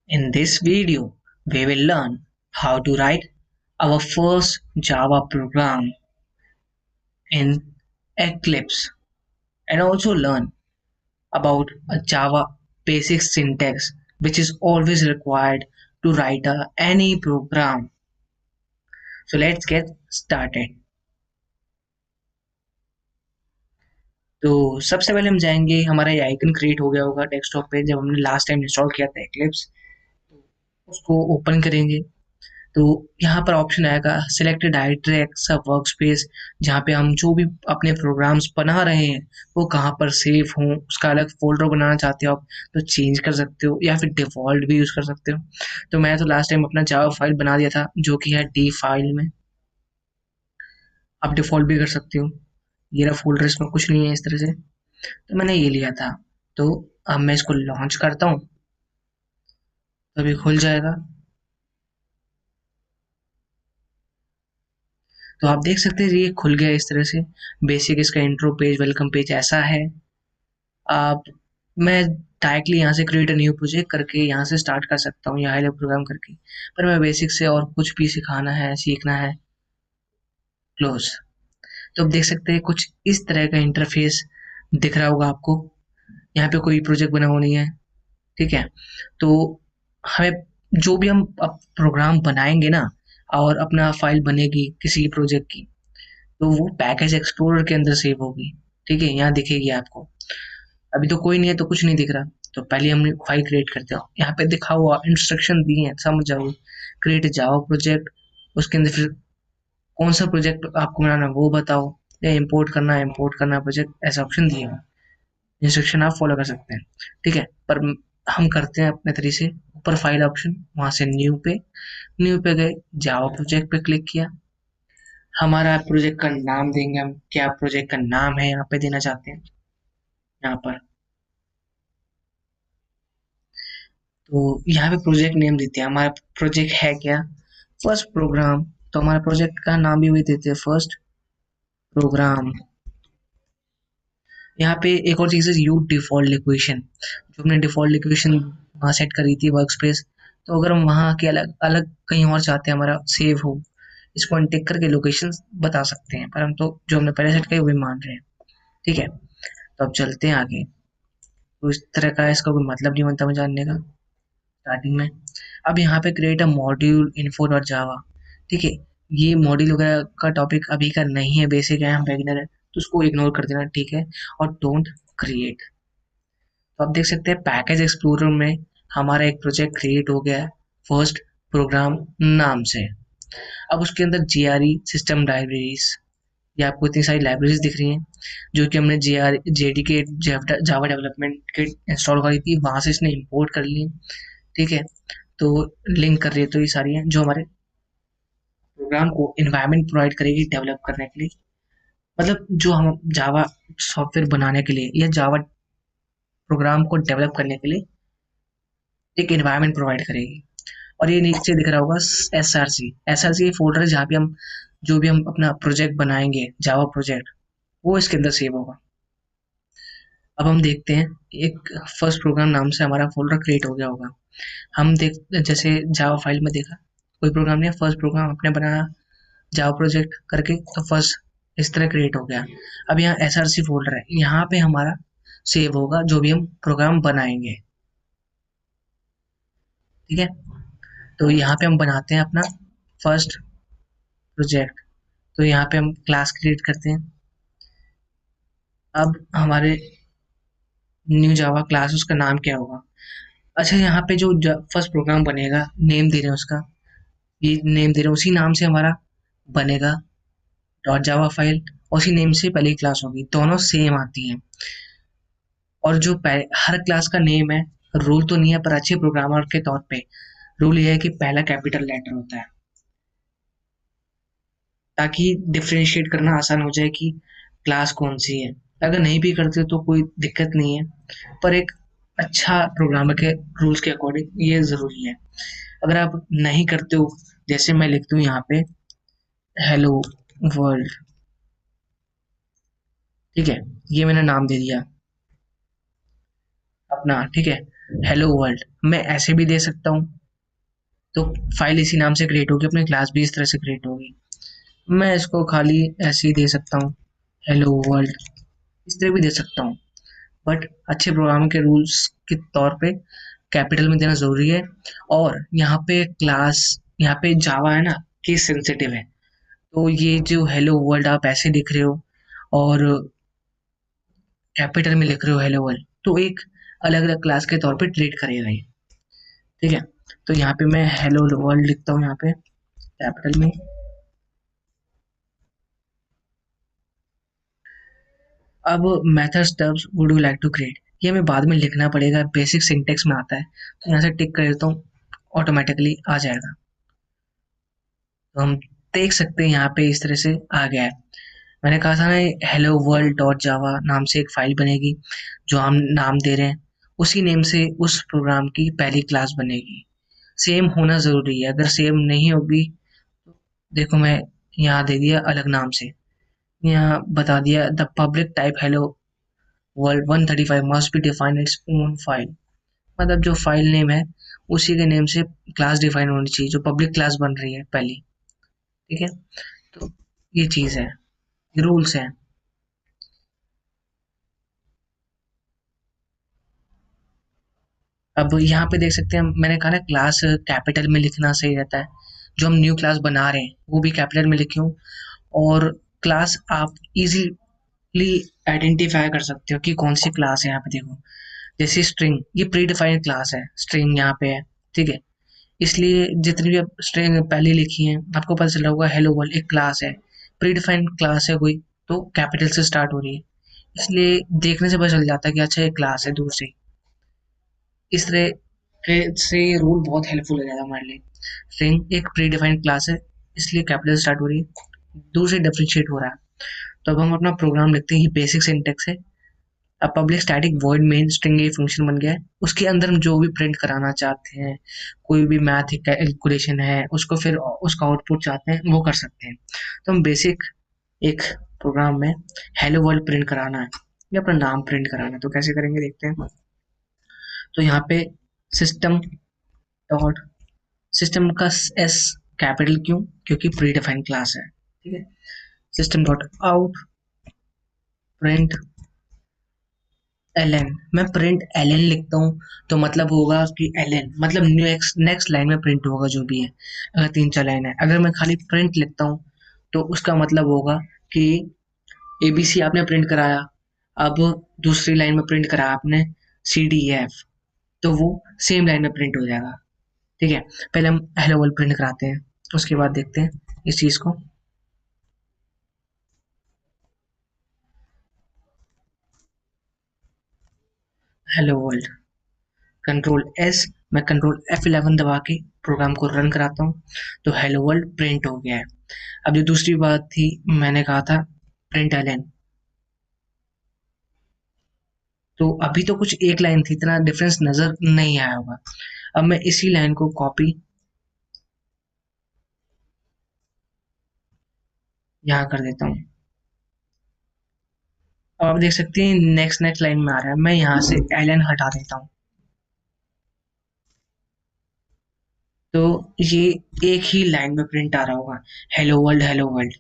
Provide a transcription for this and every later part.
In this video, we will learn how to write our first Java program in Eclipse and also learn about a Java basic syntax which is always required to write any program. So let's get started. तो सबसे पहले हम जाएंगे, हमारा ये icon create हो गया होगा डेस्कटॉप पे जब हमने लास्ट टाइम इंस्टॉल किया था Eclipse। तो उसको ओपन करेंगे तो यहाँ पर ऑप्शन आएगा select directory x work space, जहाँ पे हम जो भी अपने प्रोग्राम्स बना रहे हैं वो कहाँ पर सेव हों, उसका अलग फोल्डर बनाना चाहते हो आप तो चेंज कर सकते हो या फिर डिफॉल्ट भी यूज कर सकते हो। तो मैं तो लास्ट टाइम अपना जावा फाइल बना दिया था जो कि है डी फाइल में। आप डिफॉल्ट भी कर सकते हो। ये रहा फोल्डर, इसमें कुछ नहीं है इस तरह से। तो मैंने ये लिया था। तो अब मैं इसको लॉन्च करता हूँ तो अभी खुल जाएगा। तो आप देख सकते हैं ये खुल गया इस तरह से। बेसिक इसका इंट्रो पेज, वेलकम पेज ऐसा है। आप मैं डायरेक्टली यहाँ से क्रिएट अ न्यू प्रोजेक्ट करके यहाँ से स्टार्ट कर सकता हूँ या हाई लेवल प्रोग्राम करके, पर मैं बेसिक से और कुछ भी सिखाना है सीखना है। क्लोज। तो आप देख सकते हैं कुछ इस तरह का इंटरफेस दिख रहा होगा आपको। यहाँ पे कोई प्रोजेक्ट बना हुआ नहीं है, ठीक है। तो हमें जो भी हम अब प्रोग्राम बनाएंगे ना और अपना फाइल बनेगी किसी प्रोजेक्ट की, तो वो पैकेज एक्सप्लोरर के अंदर सेव होगी। ठीक है, यहाँ दिखेगी आपको। अभी तो कोई नहीं है तो कुछ नहीं दिख रहा। तो पहले हम फाइल क्रिएट करते हो, यहाँ पे दिखा हुआ इंस्ट्रक्शन दिए हैं, समझ जाओ। क्रिएट जावा प्रोजेक्ट, उसके अंदर फिर कौन सा प्रोजेक्ट आपको बनाना है वो बताओ, या इंपोर्ट करना है प्रोजेक्ट, ऐसा ऑप्शन दिए हुए। इंस्ट्रक्शन आप फॉलो कर सकते हैं, ठीक है। पर हम करते हैं अपने तरीके से। ऊपर फाइल ऑप्शन, वहां से न्यू पे गए, जावा प्रोजेक्ट पे क्लिक किया। हमारा प्रोजेक्ट का नाम देंगे हम, क्या प्रोजेक्ट का नाम है यहाँ पे देना चाहते हैं। यहाँ पर तो यहाँ पे प्रोजेक्ट नेम देते हैं, हमारा प्रोजेक्ट है क्या, फर्स्ट प्रोग्राम। तो हमारा प्रोजेक्ट का नाम भी वही देते हैं, फर्स्ट प्रोग्राम। यहाँ पे एक और चीज़ है, यू डिफॉल्ट लोकेशन। जो हमने डिफॉल्ट लोकेशन वहाँ सेट करी थी वर्क स्पेस, तो अगर हम वहाँ के अलग अलग कहीं और चाहते हैं हमारा सेव हो, इसको अनटिक करके लोकेशन बता सकते हैं, पर हम तो जो हमने पहले सेट किया वही मान रहे हैं। ठीक है, तो अब चलते हैं आगे। तो इस तरह का इसका कोई मतलब नहीं बनता मैं जानने का स्टार्टिंग में। अब यहाँ पे create a module info dot जावा, ठीक है। ये मॉड्यूल वगैरह का टॉपिक अभी का नहीं है, बेसिक है, हम बिगिनर है तो उसको इग्नोर कर देना, ठीक है। और डोंट क्रिएट। तो आप देख सकते हैं पैकेज एक्सप्लोरर में हमारा एक प्रोजेक्ट क्रिएट हो गया है फर्स्ट प्रोग्राम नाम से। अब उसके अंदर जीआरई सिस्टम लाइब्रेरीज, ये आपको इतनी सारी लाइब्रेरीज दिख रही हैं जो कि हमने जेडी के जावा डेवलपमेंट किट इंस्टॉल करी थी, वहां से इसने इंपोर्ट कर ली। ठीक है, तो लिंक कर रही है, तो ये सारी हैं जो हमारे प्रोग्राम को इन्वायरमेंट प्रोवाइड करेगी डेवलप करने के लिए। मतलब जो हम जावा सॉफ्टवेयर बनाने के लिए या जावा प्रोग्राम को डेवलप करने के लिए एक इन्वायरमेंट प्रोवाइड करेगी। और ये नीचे दिख रहा होगा एस आर सी फोल्डर है जहाँ पे हम जो भी हम अपना प्रोजेक्ट बनाएंगे जावा प्रोजेक्ट, वो इसके अंदर सेव होगा। अब हम देखते हैं, एक फर्स्ट प्रोग्राम नाम से हमारा फोल्डर क्रिएट हो गया होगा। हम देख जैसे जावा फाइल में देखा कोई प्रोग्राम नहीं, फर्स्ट प्रोग्राम आपने बनाया जावा प्रोजेक्ट करके, तो फर्स्ट इस तरह क्रिएट हो गया। अब यहाँ एस आर सी फोल्डर है, यहाँ पे हमारा सेव होगा जो भी हम प्रोग्राम बनाएंगे। ठीक है, तो यहाँ पे हम बनाते हैं अपना फर्स्ट प्रोजेक्ट। तो यहाँ पे हम क्लास क्रिएट करते हैं। अब हमारे न्यू जावा क्लास, उसका नाम क्या होगा। अच्छा, यहाँ पे जो फर्स्ट प्रोग्राम बनेगा नेम दे रहे हैं उसका, ये नेम दे रहे हैं, उसी नाम से हमारा बनेगा डॉट जावा फाइल। उसी नेम से पहली क्लास होगी, दोनों सेम आती हैं। और जो हर क्लास का नेम है, रूल तो नहीं है पर अच्छे प्रोग्रामर के तौर पे रूल ये है कि पहला कैपिटल लेटर होता है, ताकि डिफरेंशिएट करना आसान हो जाए कि क्लास कौन सी है। अगर नहीं भी करते तो कोई दिक्कत नहीं है, पर एक अच्छा प्रोग्रामर के रूल्स के अकॉर्डिंग ये ज़रूरी है। अगर आप नहीं करते हो, जैसे मैं लिखती हूँ यहाँ पे हेलो वर्ल्ड, ठीक है, ये मैंने नाम दे दिया अपना, ठीक है। हेलो वर्ल्ड मैं ऐसे भी दे सकता हूँ, तो फाइल इसी नाम से क्रिएट होगी, अपनी क्लास भी इस तरह से क्रिएट होगी। मैं इसको खाली ऐसे ही दे सकता हूँ, हेलो वर्ल्ड, इस तरह भी दे सकता हूँ। बट अच्छे प्रोग्राम के रूल्स के तौर पे कैपिटल में देना ज़रूरी है। और यहाँ पे क्लास, यहाँ पे जावा है ना, केस सेंसिटिव है। तो ये जो हेलो वर्ल्ड आप ऐसे लिख रहे हो और कैपिटल में लिख रहे हो हेलो वर्ल्ड, तो एक अलग अलग क्लास के तौर पे ट्रीट करेगा ये। ठीक है, तो यहाँ पे मैं हेलो वर्ल्ड लिखता हूँ यहाँ पे कैपिटल में। अब method stubs would you like to create, ये हमें बाद में लिखना पड़ेगा, बेसिक सिंटेक्स में आता है, तो यहाँ से टिक कर देता हूँ, ऑटोमेटिकली आ जाएगा। तो हम देख सकते हैं यहाँ पे इस तरह से आ गया है। मैंने कहा था ना हेलो वर्ल्ड डॉट जावा नाम से एक फाइल बनेगी, जो हम नाम दे रहे हैं उसी नेम से उस प्रोग्राम की पहली क्लास बनेगी। सेम होना ज़रूरी है, अगर सेम नहीं होगी तो देखो मैं यहाँ दे दिया अलग नाम से, यहाँ बता दिया the public type hello world 135 must be define its own file, मतलब जो फाइल नेम है उसी के नेम से क्लास डिफाइन होनी चाहिए, जो पब्लिक क्लास बन रही है पहली। ठीक है, तो ये चीज़ है, ये रूल्स हैं। अब यहाँ पे देख सकते हैं, मैंने कहा ना क्लास कैपिटल में लिखना सही रहता है। जो हम न्यू क्लास बना रहे हैं वो भी कैपिटल में लिखे हो, और क्लास आप इजीली आइडेंटिफाई कर सकते हो कि कौन सी क्लास है। यहाँ पे देखो, जैसे स्ट्रिंग, ये प्री डिफाइंड क्लास है, स्ट्रिंग यहाँ पे है। ठीक है, इसलिए जितनी भी आप स्ट्रिंग पहले लिखी है आपको पता चला होगा हेलो वर्ल्ड एक क्लास है, प्री डिफाइंड क्लास है कोई, तो कैपिटल से स्टार्ट हो रही है, इसलिए देखने से पता चल जाता है कि अच्छा ये क्लास है दूर से। इस तरह से रूल बहुत हेल्पफुल हो जाता है हमारे लिए। स्ट्रिंग एक प्री डिफाइंड क्लास है, इसलिए कैपिटल से स्टार्ट हो रही है, दूर से डिफरेंशिएट हो रहा है। तो अब हम अपना प्रोग्राम लिखते हैं, ये बेसिक सिंटेक्स है। अब public static void main string ये फंक्शन बन गया है, उसके अंदर हम जो भी प्रिंट कराना चाहते हैं, कोई भी मैथ कैलकुलेशन है उसको फिर उसका आउटपुट चाहते हैं वो कर सकते हैं। तो हम बेसिक एक प्रोग्राम में हेलो वर्ल्ड प्रिंट कराना है या अपना नाम प्रिंट कराना है, तो कैसे करेंगे देखते हैं। तो यहाँ पे सिस्टम डॉट, सिस्टम का एस कैपिटल क्यों, क्योंकि प्री डिफाइंड क्लास है। ठीक है, system dot out print L N, मैं प्रिंट एल एन लिखता हूँ तो मतलब होगा कि एल एन मतलब नेक्स्ट नेक्स्ट लाइन में प्रिंट होगा जो भी है, अगर तीन चार लाइन है। अगर मैं खाली प्रिंट लिखता हूँ तो उसका मतलब होगा कि एबीसी आपने प्रिंट कराया, अब दूसरी लाइन में प्रिंट कराया आपने सी डी एफ, तो वो सेम लाइन में प्रिंट हो जाएगा। ठीक है, पहले हम हेलो वर्ल्ड प्रिंट कराते हैं, उसके बाद देखते हैं इस चीज़ को। हेलो वर्ल्ड, कंट्रोल एस, मैं कंट्रोल F11 दबा के प्रोग्राम को रन कराता हूँ, तो हेलो वर्ल्ड प्रिंट हो गया है। अब जो दूसरी बात थी, मैंने कहा था प्रिंट एलन, तो अभी तो कुछ एक लाइन थी, इतना डिफरेंस नजर नहीं आया होगा। अब मैं इसी लाइन को कॉपी यहाँ कर देता हूँ। अब आप देख सकते हैं नेक्स्ट नेक्स्ट लाइन में आ रहा है, मैं यहाँ से एलन हटा देता हूँ, तो ये एक ही लाइन में प्रिंट आ रहा होगा, हेलो वर्ल्ड हेलो वर्ल्ड।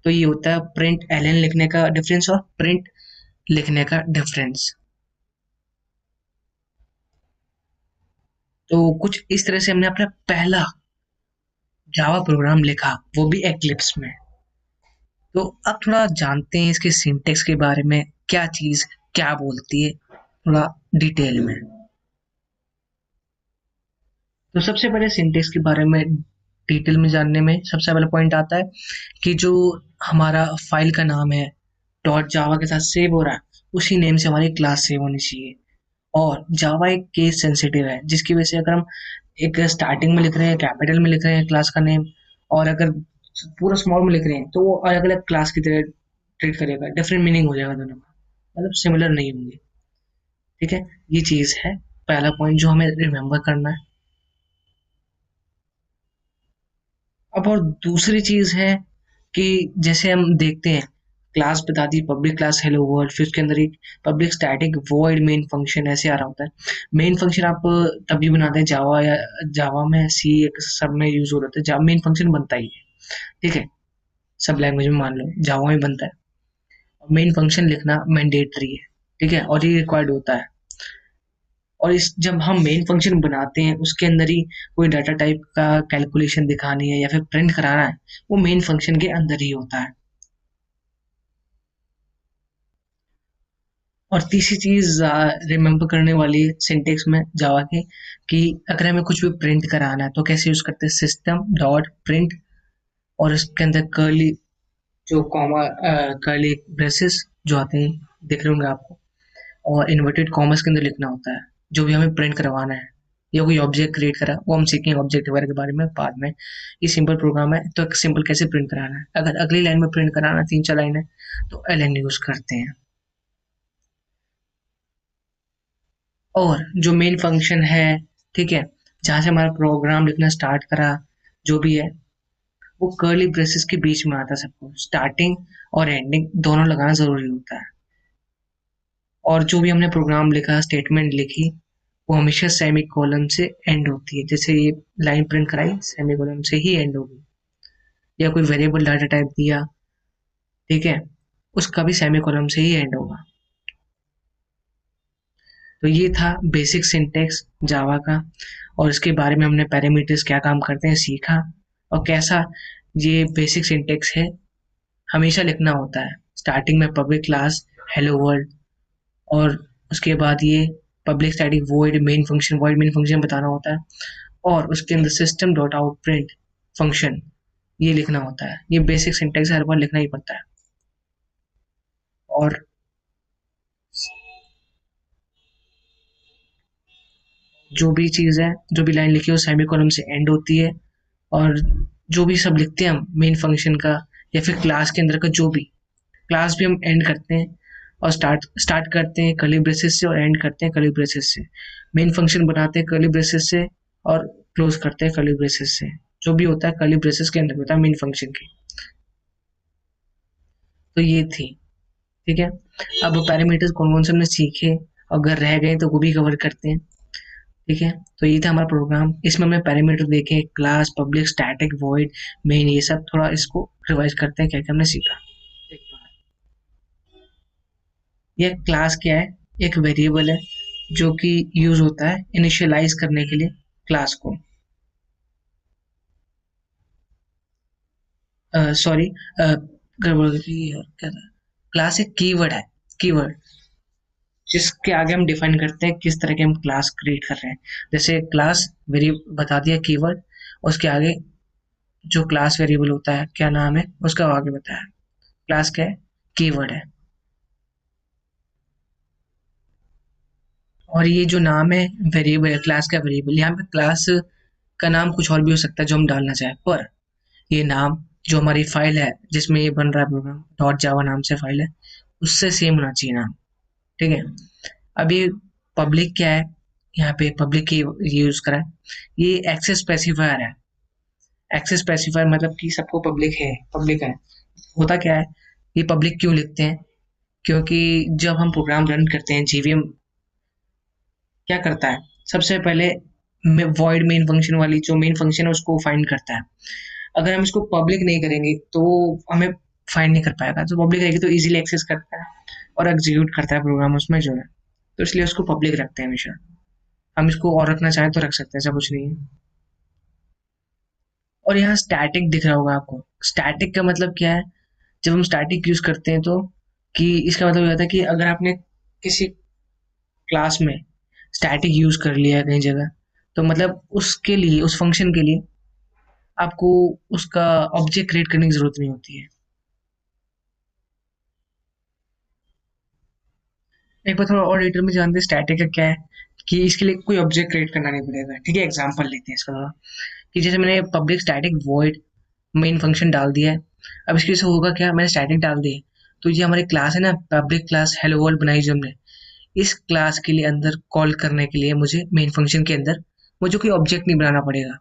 तो ये होता है प्रिंट एलन लिखने का डिफरेंस और प्रिंट लिखने का डिफरेंस। तो कुछ इस तरह से हमने अपना पहला जावा प्रोग्राम लिखा, वो भी एक्लिप्स में। तो अब थोड़ा जानते हैं इसके सिंटेक्स के बारे में, क्या चीज़ क्या बोलती है, थोड़ा डिटेल में। तो सबसे पहले सिंटेक्स के बारे में डिटेल में जानने में सबसे पहला पॉइंट आता है कि जो हमारा फाइल का नाम है डॉट जावा के साथ सेव हो रहा है, उसी नेम से हमारी क्लास सेव होनी चाहिए। और जावा एक केस सेंसिटिव है, जिसकी वजह से अगर हम एक स्टार्टिंग में लिख रहे हैं, कैपिटल में लिख रहे हैं क्लास का नेम, और अगर पूरा स्मॉल में लिख रहे हैं तो वो अलग अलग क्लास की तरह ट्रीट करेगा, डिफरेंट मीनिंग हो जाएगा दोनों का, मतलब सिमिलर नहीं होंगे। ठीक है, ये चीज़ है पहला पॉइंट जो हमें रिमेम्बर करना है। अब और दूसरी चीज़ है कि जैसे हम देखते हैं क्लास बता दी पब्लिक क्लास हेलो वर्ल्ड, फिर उसके अंदर एक public static void main function ऐसे आ रहा होता है। मेन फंक्शन आप तभी बनाते हैं जावा या जावा में, सी सब में यूज हो रहा है, मेन फंक्शन बनता ही है, ठीक है, सब लैंग्वेज में मान लो जावा में बनता है। मेन फंक्शन लिखना मैंडेटरी है, ठीक है, और ये रिक्वायर्ड होता है। और इस जब हम मेन फंक्शन बनाते हैं उसके अंदर ही कोई डाटा टाइप का कैलकुलेशन दिखानी है या फिर प्रिंट कराना है, वो मेन फंक्शन के अंदर ही होता है। और तीसरी चीज रिमेम्बर करने वाली सिंटेक्स में जावा के, कि अगर हमें कुछ भी प्रिंट कराना है तो कैसे यूज करते हैं, सिस्टम डॉट प्रिंट, और इसके अंदर कर्ली जो कॉमा कर्ली ब्रेसेस जो आते हैं दिख रहे होंगे आपको, और इन्वर्टेड कॉमर्स के अंदर लिखना होता है जो भी हमें प्रिंट करवाना है, या कोई ऑब्जेक्ट क्रिएट करा, वो हम सीखेंगे ऑब्जेक्ट वगैरह के बारे में बाद में। ये सिंपल प्रोग्राम है, तो सिंपल कैसे प्रिंट कराना है, अगर अगली लाइन में प्रिंट कराना 3-4 लाइन है तो एल यूज करते हैं। और जो मेन फंक्शन है, ठीक है, जहाँ से हमारा प्रोग्राम लिखना स्टार्ट करा, जो भी है, वो कर्ली ब्रेसेस के बीच में आता है, सबको स्टार्टिंग और एंडिंग दोनों लगाना जरूरी होता है। और जो भी हमने प्रोग्राम लिखा, स्टेटमेंट लिखी, वो हमेशा सेमी कॉलम से एंड होती है, जैसे ये लाइन प्रिंट कराई सेमी कॉलम से ही एंड होगी, या कोई वेरिएबल डाटा टाइप दिया, ठीक है, उसका भी सेमी कॉलम से ही एंड होगा। तो ये था बेसिक सिंटेक्स जावा का, और इसके बारे में हमने पैरामीटर्स क्या काम करते हैं सीखा, और कैसा ये बेसिक सिंटेक्स है, हमेशा लिखना होता है स्टार्टिंग में पब्लिक क्लास हेलो वर्ल्ड, और उसके बाद ये public static void main function बताना होता है, और उसके अंदर system dot out print function ये लिखना होता है। ये बेसिक सिंटेक्स हर बार लिखना ही पड़ता है। और जो भी चीज़ है, जो भी लाइन लिखी है वो सेमी कॉलम से एंड होती है, और जो भी सब लिखते हैं हम मेन फंक्शन का या फिर क्लास के अंदर का जो भी, क्लास भी हम एंड करते हैं, और स्टार्ट स्टार्ट करते हैं कर्ली ब्रेसेस से और एंड करते हैं कर्ली ब्रेसेस से। मेन फंक्शन बनाते हैं कर्ली ब्रेसेस से और क्लोज करते हैं कर्ली ब्रेसेस से। जो भी होता है कर्ली ब्रेसेस के अंदर होता है मेन फंक्शन के। तो ये थी, ठीक है। अब पैरामीटर्स कौन कौन से हमने सीखे, अगर रह गए तो वो भी कवर करते हैं, ठीक है। तो ये था हमारा प्रोग्राम, इसमें हमने पैरामीटर देखे, class, public, static, void, main, ये सब थोड़ा इसको रिवाइज करते हैं क्या क्या हमने सीखा। एक बार, ये क्लास क्या है, एक वेरिएबल है जो कि यूज होता है इनिशियलाइज करने के लिए क्लास को, सॉरी, गड़बड़ गई थी यार, क्या था, क्लास एक कीवर्ड है, कीवर्ड जिसके आगे हम डिफाइन करते हैं किस तरह के हम क्लास क्रिएट कर रहे हैं। जैसे क्लास वेरी बता दिया कीवर्ड, उसके आगे जो क्लास वेरिएबल होता है क्या नाम है उसका आगे बताया, क्लास क्या है, कीवर्ड है। और ये जो नाम है वेरिएबल है, क्लास का वेरिएबल, यहाँ पे क्लास का नाम कुछ और भी हो सकता है जो हम डालना चाहें, पर ये नाम जो हमारी फाइल है जिसमें ये बन रहा है प्रोग्राम, डॉट जावा नाम से फाइल है, उससे सेम होना चाहिए नाम, ठीक है। अभी पब्लिक क्या है, यहाँ पे पब्लिक की यूज करा है, ये एक्सेस स्पेसिफायर है। एक्सेस स्पेसिफायर मतलब कि सबको पब्लिक है। होता क्या है, ये पब्लिक क्यों लिखते हैं, क्योंकि जब हम प्रोग्राम रन करते हैं जीवीएम क्या करता है, सबसे पहले वॉइड मेन फंक्शन वाली जो मेन फंक्शन है उसको फाइंड करता है। अगर हम इसको पब्लिक नहीं करेंगे तो हमें फाइंड नहीं कर पाएगा, तो पब्लिक रहेगी तो इजीली एक्सेस करता है और एग्जीक्यूट करता है प्रोग्राम उसमें जो है, तो इसलिए उसको पब्लिक रखते हैं हमेशा। हम इसको और रखना चाहें तो रख सकते हैं, ऐसा कुछ नहीं है। और यहाँ स्टैटिक दिख रहा होगा आपको, स्टैटिक का मतलब क्या है, जब हम स्टैटिक यूज करते हैं तो, कि इसका मतलब ये होता है कि अगर आपने किसी क्लास में स्टैटिक यूज कर लिया है कहीं जगह, तो मतलब उसके लिए, उस फंक्शन के लिए आपको उसका ऑब्जेक्ट क्रिएट करने की जरूरत नहीं होती है। एक बार थोड़ा और डिटेल में जानते हैं स्टैटिक का क्या है, कि इसके लिए कोई ऑब्जेक्ट क्रिएट करना नहीं पड़ेगा, ठीक है। एग्जांपल लेते हैं इसका थोड़ा, कि जैसे मैंने public static void main function डाल दिया है, अब इसके से होगा क्या, मैंने स्टैटिक डाल दी है, तो ये हमारी क्लास है ना, पब्लिक क्लास हेलो वर्ल्ड बनाई जो हमने, इस क्लास के लिए अंदर कॉल करने के लिए मुझे मेन फंक्शन के अंदर मुझे कोई ऑब्जेक्ट नहीं बनाना पड़ेगा।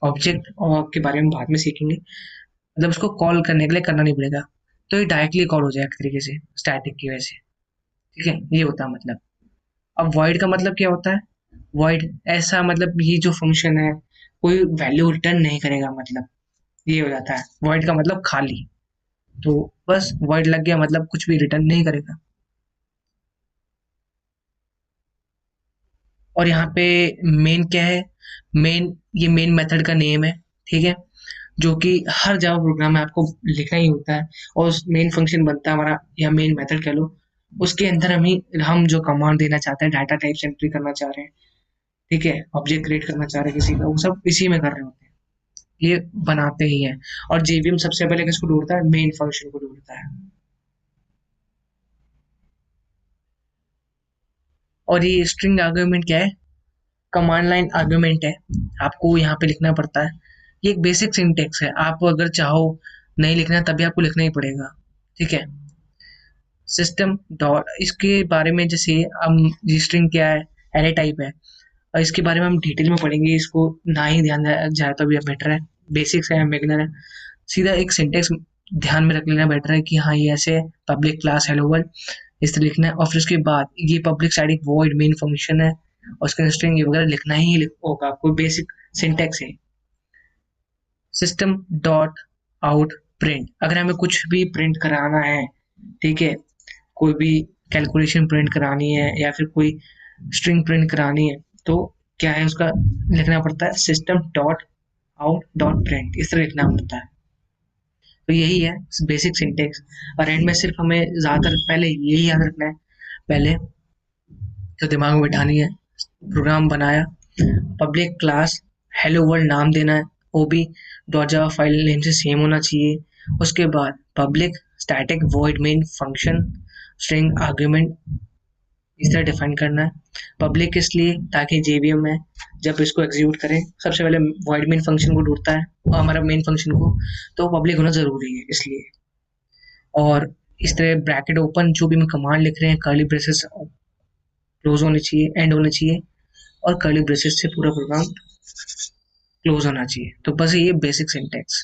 ऑब्जेक्ट और के बारे में बाद में सीखेंगे, मतलब उसको कॉल करने के लिए करना नहीं पड़ेगा। तो ये डायरेक्टली कॉल हो जाएगा एक तरीके से स्टैटिक की वजह से। ठीक है, ये होता है मतलब। अब void का मतलब क्या होता है? void ऐसा मतलब ये जो फंक्शन है कोई वैल्यू रिटर्न नहीं करेगा, मतलब ये हो जाता है void का मतलब खाली। तो बस void लग गया मतलब कुछ भी रिटर्न नहीं करेगा। और यहाँ पे मेन क्या है? मेन, ये मेन मेथड का नेम है। ठीक है, जो कि हर जावा प्रोग्राम में आपको लिखना ही होता है। और उस मेन फंक्शन बनता है हमारा, या मेन मेथड कह लो, उसके अंदर हम जो कमांड देना चाहते हैं, डाटा टाइप एंट्री करना चाह रहे हैं, ठीक है, ऑब्जेक्ट क्रिएट करना चाह रहे हैं किसी का, वो सब इसी में कर रहे होते हैं, ये बनाते ही हैं। और जेवीएम सबसे पहले किसको ढूंढता है? मेन फंक्शन को ढूंढता है। और ये स्ट्रिंग आर्गुमेंट क्या है? कमांड लाइन आर्गुमेंट है, आपको यहाँ पे लिखना पड़ता है। ये एक बेसिक सिंटेक्स है, आप अगर चाहो नहीं लिखना तभी आपको लिखना ही पड़ेगा। ठीक है, सिस्टम डॉट, इसके बारे में जैसे हम, ये स्ट्रिंग क्या है, एरे टाइप है, और इसके बारे में हम डिटेल में पढ़ेंगे, इसको ना ही ध्यान जाए तो भी बेटर है। बेसिक्स है, बिगिनर है, सीधा एक सिंटेक्स ध्यान में रख लेना बेटर है कि हाँ ये ऐसे पब्लिक क्लास हेलो वर्ल्ड इस तरह लिखना है। और फिर उसके बाद ये public static void main function है, और उसका स्ट्रिंग ये वगैरह लिखना ही होगा, कोई बेसिक सिंटेक्स है। सिस्टम डॉट आउट प्रिंट, अगर हमें कुछ भी प्रिंट कराना है, ठीक है, कोई भी कैलकुलेशन प्रिंट करानी है या फिर कोई स्ट्रिंग प्रिंट करानी है, तो क्या है उसका लिखना पड़ता है system dot out dot print, इस तरह लिखना पड़ता है। तो यही है बेसिक सिंटेक्स। और एंड में सिर्फ हमें ज़्यादातर पहले यही याद रखना है, पहले जो दिमाग में बैठानी है, प्रोग्राम बनाया, पब्लिक क्लास हेलो वर्ल्ड नाम देना है, वो भी डॉट जावा फाइल नेम से सेम होना चाहिए। उसके बाद public static void main function string argument इस तरह डिफाइन करना है। पब्लिक इसलिए ताकि जेवीएम में जब इसको एग्जीक्यूट करें सबसे पहले वॉइड मेन फंक्शन को ढूंढता है, और हमारा मेन फंक्शन को, तो पब्लिक होना जरूरी है इसलिए। और इस तरह ब्रैकेट ओपन, जो भी हम कमांड लिख रहे हैं कर्ली ब्रेसेस क्लोज होने चाहिए, एंड होने चाहिए, और कर्ली ब्रेसेस से पूरा प्रोग्राम क्लोज होना चाहिए। तो बस ये बेसिक सिंटेक्स।